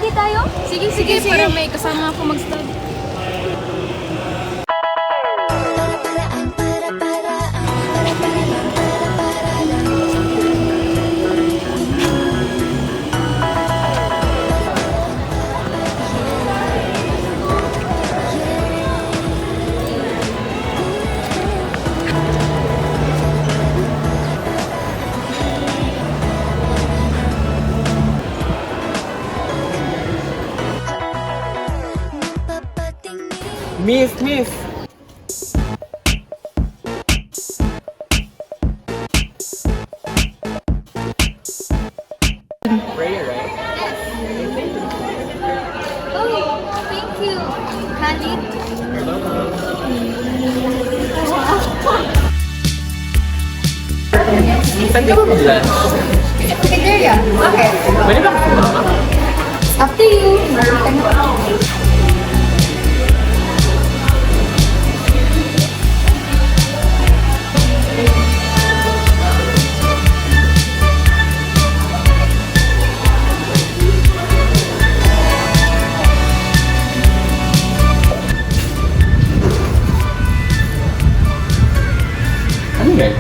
Study tayo? Sige, para may kasama ako mag-study. Miss! Prayer, right? Oh, thank you. Khalid? Saan ka ba mag-lunch? Cafeteria. Okay. Pwede ba ako sumama? Up to you. Ano yan?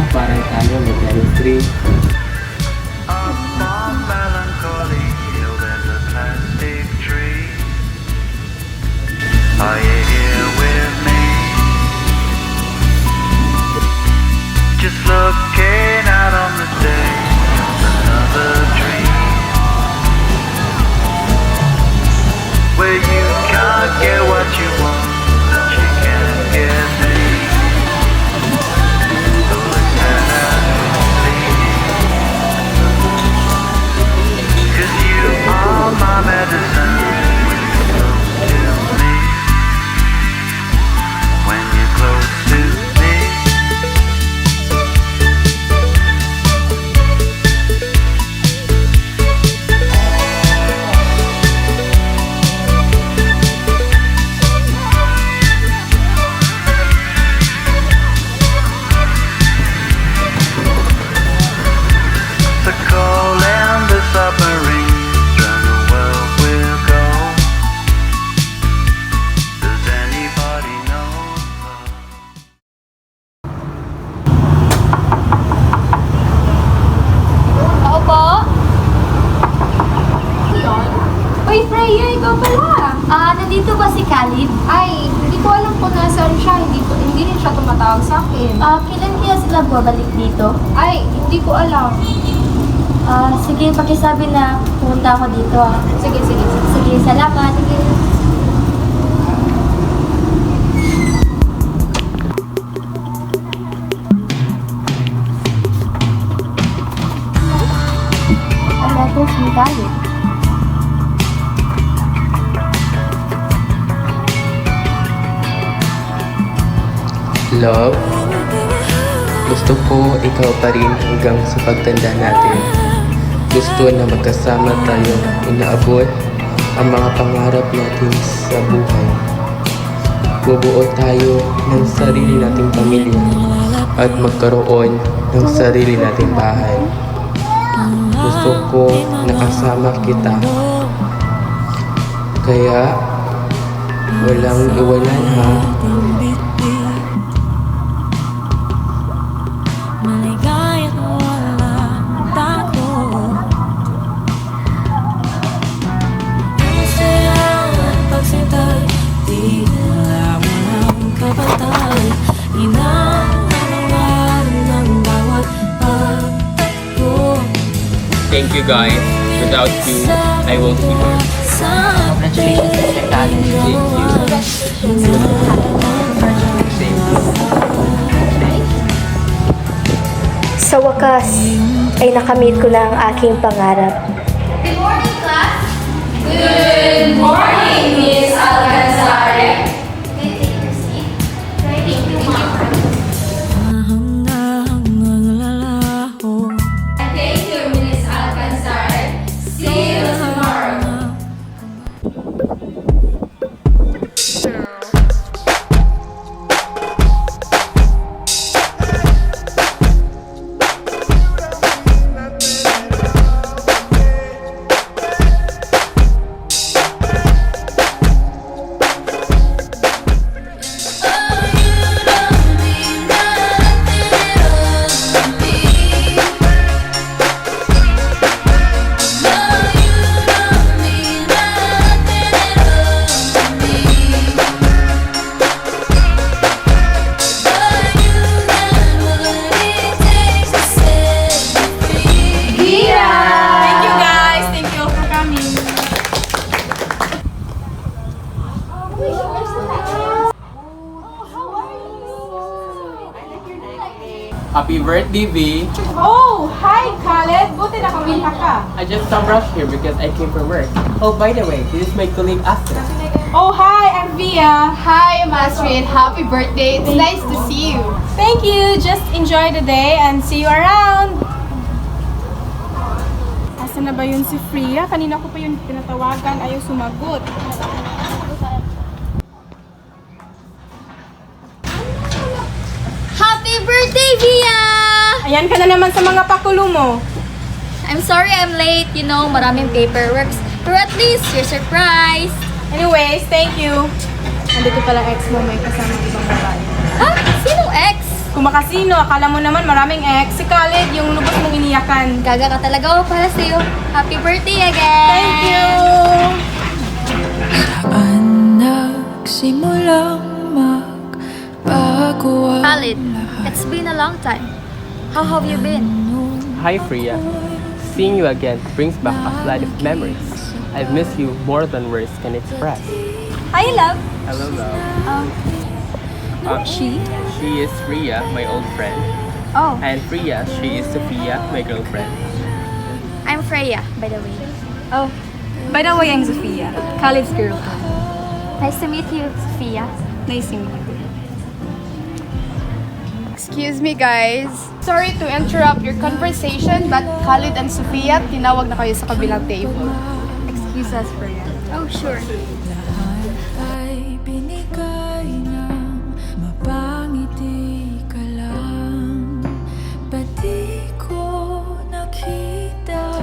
Parang tayo mag-chemistry. Melancholy healed as a plastic tree. Are you here with me? Just looking out on the day of another dream, where you can't get what you want, but you can get me. My medicine when you're close to me. The coal and the submarine. Ako po? Uy, Freya, ikaw pala. Nandito ba si Khalid? Ay, hindi ko alam kung nasaan siya. Hindi rin siya tumatawag sa akin. Kailan kaya sila babalik dito? Ay, hindi ko alam. Sige, pakisabi na pumunta ako dito. Sige. Sige, salamat. Sige. Ang letter from Khalid. Love, gusto ko ikaw pa rin hanggang sa pagtanda natin. Gusto na magkasama tayo inaabot ang mga pangarap natin sa buhay. Bubuo tayo ng sarili nating pamilya at magkaroon ng sarili nating bahay. Gusto ko nakasama kita. Kaya walang iwanan ha. Maligaya at walang tago. Ang saya at pagsintay, tila walang kapatay. Inangalan ng bawat pagtago. Thank you guys. Without you, I won't be here. Congratulations, Mr. Khalid. Thank you. Sa wakas, ay nakamit ko na ang aking pangarap. Good morning, class. Good morning, Miss Alcanzare. Thank you, ma'am. Hanggang maglalaho. Thank you, Miss Alcanzare. See you tomorrow. Happy birthday, V! Oh, hi, Khaled. Buti nakapunta ka. I just stopped rush here because I came from work. Oh, by the way, this is my colleague Astrid. Oh, hi, I'm Via. Hi, I'm Astrid. Happy birthday. It's nice to see you. Thank you. Just enjoy the day and see you around. Asa na ba yun si Freya? Kanina ko pa yun pinatawagan. Ayaw sumagot. Happy birthday, Via! Ayan ka na naman sa mga pakulo mo. I'm sorry I'm late. You know, maraming paperworks. Pero at least, you're surprised. Anyways, thank you. Nandito pala ex mo, may kasama ibang babae. Ha? Sinong ex? Kung makasino, akala mo naman maraming ex. Si Khaled, yung lubos mong iniyakan. Gaga ka talaga para sa'yo. Happy birthday again! Thank you! Saan nagsimulang magbago ang Khaled, it's been a long time. How have you been? Hi, Freya. Seeing you again brings back a flood of memories. I've missed you more than words can express. Hi, love. Hello, love. She? She is Freya, my old friend. Oh, And Freya, she is Sophia, my girlfriend. I'm Freya, by the way. Oh, by the way, I'm Sophia, Khaled's girlfriend. Nice to meet you, Sophia. Nice to meet you. Excuse me, guys. Sorry to interrupt your conversation, but Khalid and Sophia, tinawag na kayo sa kabilang table. Excuse us, Freya. Oh, sure. ay binigay ng mapangiti ka lang. Ba't di ko nakita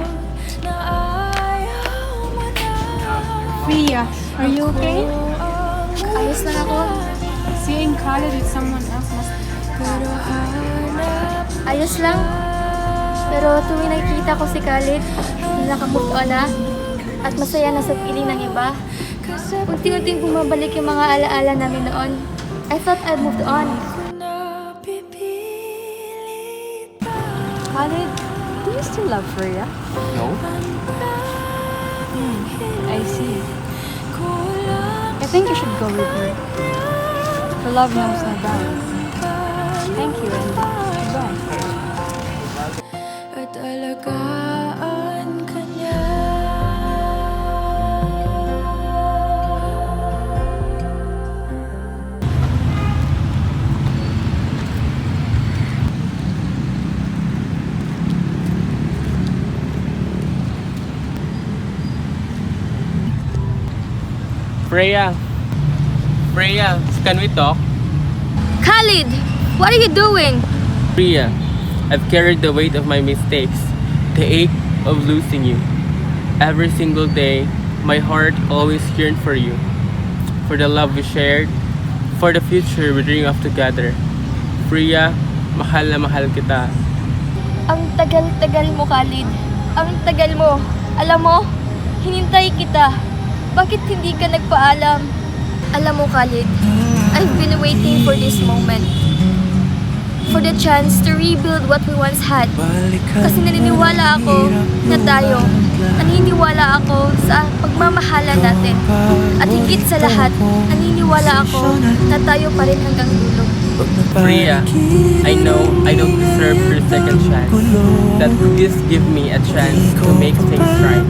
na ayaw mo na? Freya, are you okay? Ayos lang ako. Seeing Khaled with someone else must... Pero hanap Ayos lang. Pero tuwing nakikita ko si Khaled, nakamove on na, at masaya na sa piling ng iba, unti-unting bumabalik yung mga alaala namin noon. I thought I moved on. na pipilit pa. Khaled, do you still love Freya? No? I see. I think you should go with her. Her love knows no bounds. Thank you and goodbye. At alagaan ka niya. Freya! Freya, can we talk? Khaled! What are you doing? Freya, I've carried the weight of my mistakes, the ache of losing you. Every single day, my heart always yearned for you, for the love we shared, for the future we dream of together. Freya, mahal na mahal kita. Ang tagal-tagal mo, Khaled. Ang tagal mo. Alam mo, hinintay kita. Bakit hindi ka nagpaalam? Alam mo, Khaled, I've been waiting for this moment. For the chance to rebuild what we once had. Kasi naniniwala ako na tayo. Naniniwala ako sa pagmamahala natin. At higit sa lahat, naniniwala ako na tayo pa rin hanggang dulo. Freya, I know I don't deserve your second chance. That please give me a chance to make things right.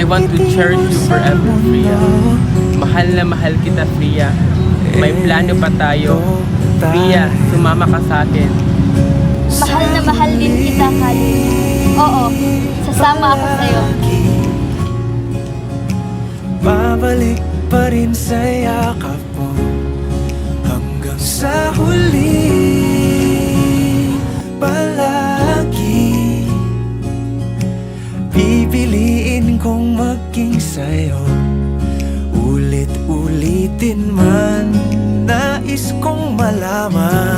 I want to cherish you forever, Freya. Mahal na mahal kita, Freya. May plano pa tayo. Freya, sumama ka sa akin. Mahal na mahal din kita, Khaled. Oo, sasama ako sa'yo. Babalik pa rin sa yakap mo hanggang sa huli. Palagi pipiliin kong maging sa'yo. Ulit-ulitin man nais kong malaman